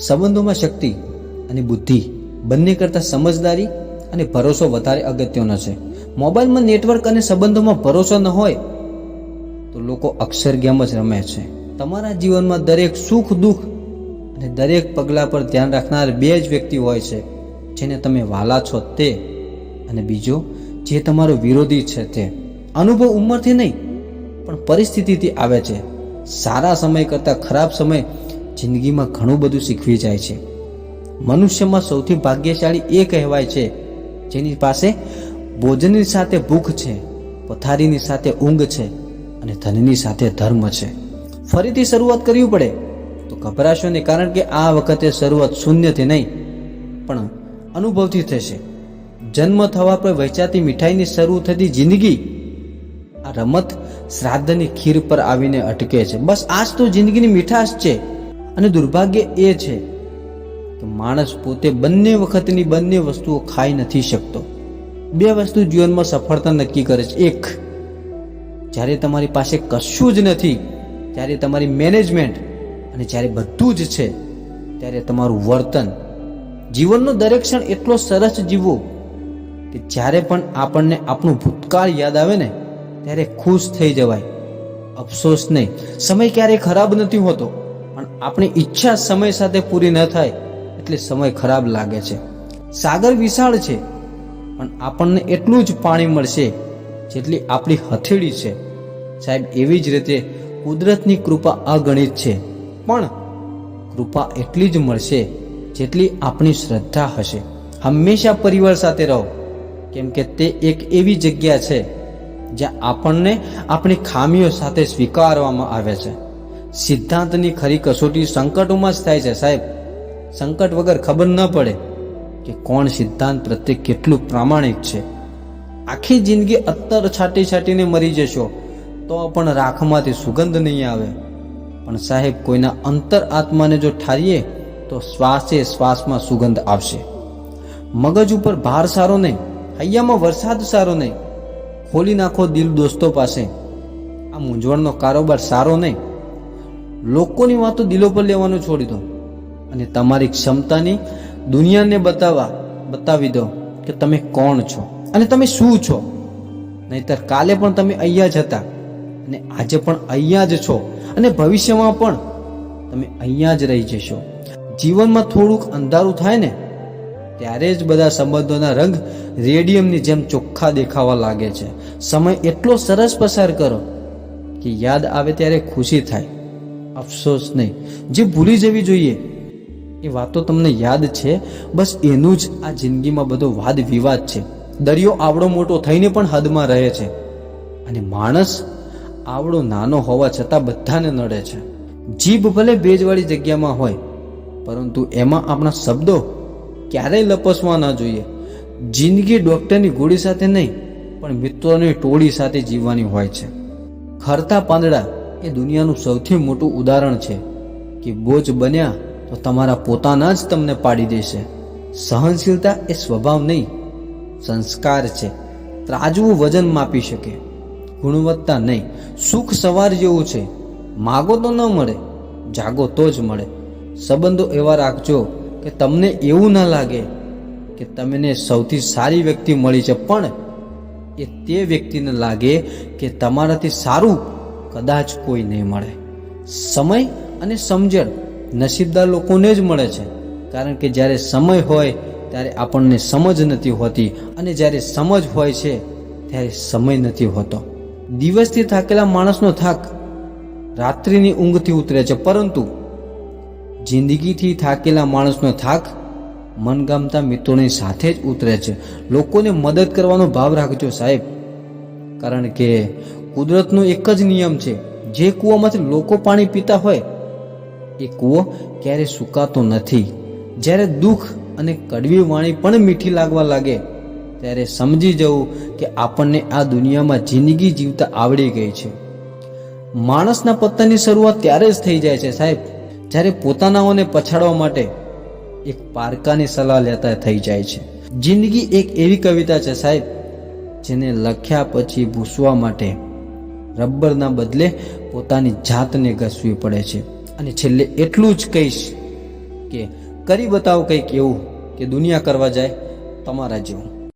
સંબંધોમાં શક્તિ અને બુદ્ધિ બંને કરતાં સમજદારી અને ભરોસો વધારે અગત્યનો છે. મોબાઈલમાં નેટવર્ક અને સંબંધોમાં ભરોસો ન હોય તો લોકો અક્ષર ગેમ જ રમે છે. તમારા જીવનમાં દરેક સુખ દુઃખ અને દરેક પગલા પર ધ્યાન રાખનાર બે જ વ્યક્તિ હોય છે, જેને તમે વાલા છો તે, અને બીજો જે તમારો વિરોધી છે તે. અનુભવ ઉંમરથી નહીં પણ પરિસ્થિતિથી આવે છે. સારા સમય કરતાં ખરાબ સમય જિંદગીમાં ઘણું બધું શીખવી જાય છે. મનુષ્યમાં સૌથી ભાગ્યશાળી એ કહેવાય છે જેની પાસે ભોજનની સાથે ભૂખ છે, પથારીની સાથે ઊંઘ છે અને ધનની સાથે ધર્મ છે. ફરીથી શરૂઆત કરવી પડે તો ગભરાશો નહીં, કારણ કે આ વખતે શરૂઆત શૂન્યથી નહીં પણ અનુભવથી થશે. જન્મ થવા પર વહેંચાતી મીઠાઈની શરૂ થતી જિંદગી આ રમત શ્રાદ્ધની ખીર પર આવીને અટકે છે. બસ આ જ તો જિંદગીની મીઠાશ છે. અને દુર્ભાગ્ય એ છે કે માણસ પોતે બંને વખતની બંને વસ્તુઓ ખાઈ નથી શકતો. બે વસ્તુ જીવનમાં સફળતા નક્કી કરે છે. એક, જ્યારે તમારી પાસે કશું જ નથી ત્યારે તમારી મેનેજમેન્ટ, અને જ્યારે બધું જ છે ત્યારે તમારું વર્તન. જીવનનો દરેક ક્ષણ એટલો સરસ જીવવો કે જ્યારે પણ આપણને આપણું ભૂતકાળ યાદ આવે ને ત્યારે ખુશ થઈ જવાય. અફસોસ નહીં, સમય ક્યારેય ખરાબ નથી હોતો, પણ આપણી ઈચ્છા સમય સાથે પૂરી ન થાય એટલે સમય ખરાબ લાગે છે. સાગર વિશાળ છે પણ આપણને એટલું જ પાણી મળશે જેટલી આપણી હથેળી છે. સાહેબ, એવી જ રીતે કુદરતની કૃપા અગણિત છે, પણ કૃપા એટલી જ મળશે જેટલી આપણી શ્રદ્ધા હશે. હંમેશા પરિવાર સાથે રહો, કેમ કે તે એક એવી જગ્યા છે જ્યાં આપણને આપણી ખામીઓ સાથે સ્વીકારવામાં આવે છે. સિદ્ધાંતની ખરી કસોટી સંકટોમાં જ થાય છે. સાહેબ, સંકટ વગર ખબર ન પડે કે કોણ સિદ્ધાંત પ્રત્યે કેટલું પ્રામાણિક છે. આખી જિંદગી અત્તર છાંટી છાંટીને મરી જશો તો પણ રાખમાંથી સુગંધ નહીં આવે. પણ સાહેબ, કોઈના અંતર આત્માને જો ઠારીએ તો શ્વાસે શ્વાસમાં સુગંધ આવશે. મગજ ઉપર ભાર સારો નહીં, હૈયામાં વરસાદ સારો નહીં. ખોલી નાખો દિલ દોસ્તો પાસે. આ મૂંઝવણનો કારોબાર સારો નહીં. લોકોની વાતો દિલો પર લેવાનું છોડી દો અને તમારી ક્ષમતાની દુનિયાને બતાવી દો કે તમે કોણ છો અને તમે શું છો. નહીતર કાલે પણ તમે અહીંયા જ હતા અને આજે પણ અહીંયા જ છો અને ભવિષ્યમાં પણ તમે અહીંયા જ રહી જશો. જીવનમાં થોડુંક અંધારું થાય ને ત્યારે જ બધા સંબંધોના રંગ રેડિયમની જેમ ચોખ્ખા દેખાવા લાગે છે. સમય એટલો સરસ પસાર કરો કે યાદ આવે ત્યારે ખુશી થાય. અફસોસ નહીં. જે ભૂલી જવી જોઈએ એ વાતો તમને યાદ છે, બસ એનું જ આ જિંદગીમાં બધો વાદ વિવાદ છે. દરિયો આવડો મોટો થઈને પણ હદમાં રહે છે અને માણસ આવડો નાનો હોવા છતાં બધાને નડે છે. જીભ ભલે ભેજવાળી જગ્યામાં હોય, પરંતુ એમાં આપણા શબ્દો ક્યારેય લપસવા ન જોઈએ. જિંદગી ડૉક્ટરની ગોળી સાથે નહીં પણ મિત્રોની ટોળી સાથે જીવવાની હોય છે. ખરતા પાંદડા એ દુનિયાનું સૌથી મોટું ઉદાહરણ છે કે બોજ બન્યા તો તમારા પોતાના જ તમને પાડી દેશે. સહનશીલતા એ સ્વભાવ નહીં, સંસ્કાર છે. ત્રાજવું વજન માપી શકે, ગુણવત્તા નહીં. સુખ સવાર જેવું છે, માગો તો ન મળે, જાગો તો જ મળે. સંબંધો એવા રાખજો કે તમને એવું ન લાગે કે તમને સૌથી સારી વ્યક્તિ મળી છે, પણ એ તે વ્યક્તિને લાગે કે તમારાથી સારું કદાચ કોઈ નહીં મળે. સમય અને સમજણ નસીબદાર લોકોને જ મળે છે, કારણ કે જ્યારે સમય હોય ત્યારે આપણને સમજ નથી હોતી અને જ્યારે સમજ હોય છે ત્યારે સમય નથી હોતો. દિવસથી થાકેલા માણસનો થાક રાત્રિની ઊંઘથી ઉતરે છે, પરંતુ જિંદગીથી થાકેલા માણસનો થાક મનગમતા મિત્રોની સાથે જ ઉતરે છે. લોકોને મદદ કરવાનો ભાવ રાખજો સાહેબ, કારણ કે કુદરતનો એક જ નિયમ છે, જે કૂવામાંથી લોકો પાણી પીતા હોય એ કૂવો ક્યારેય સુકાતો નથી. જ્યારે દુઃખ અને કડવી વાણી પણ મીઠી લાગવા લાગે ત્યારે સમજી જવું કે આપણને આ દુનિયામાં જિંદગી જીવતા આવડી ગઈ છે. માણસના પતનની શરૂઆત ત્યારે જ થઈ જાય છે સાહેબ, જ્યારે પોતાનાઓને પછાડવા માટે એક પારકાની સલાહ લેતા થઈ જાય છે. જિંદગી એક એવી કવિતા છે સાહેબ, જેને લખ્યા પછી ભૂસવા માટે રબરના બદલે પોતાની જાતને ઘસવી પડે છે. અને છેલ્લે એટલું જ કહીશ કે કરી બતાવો કંઈક એવું કે દુનિયા કરવા જાય તમારા જેવું.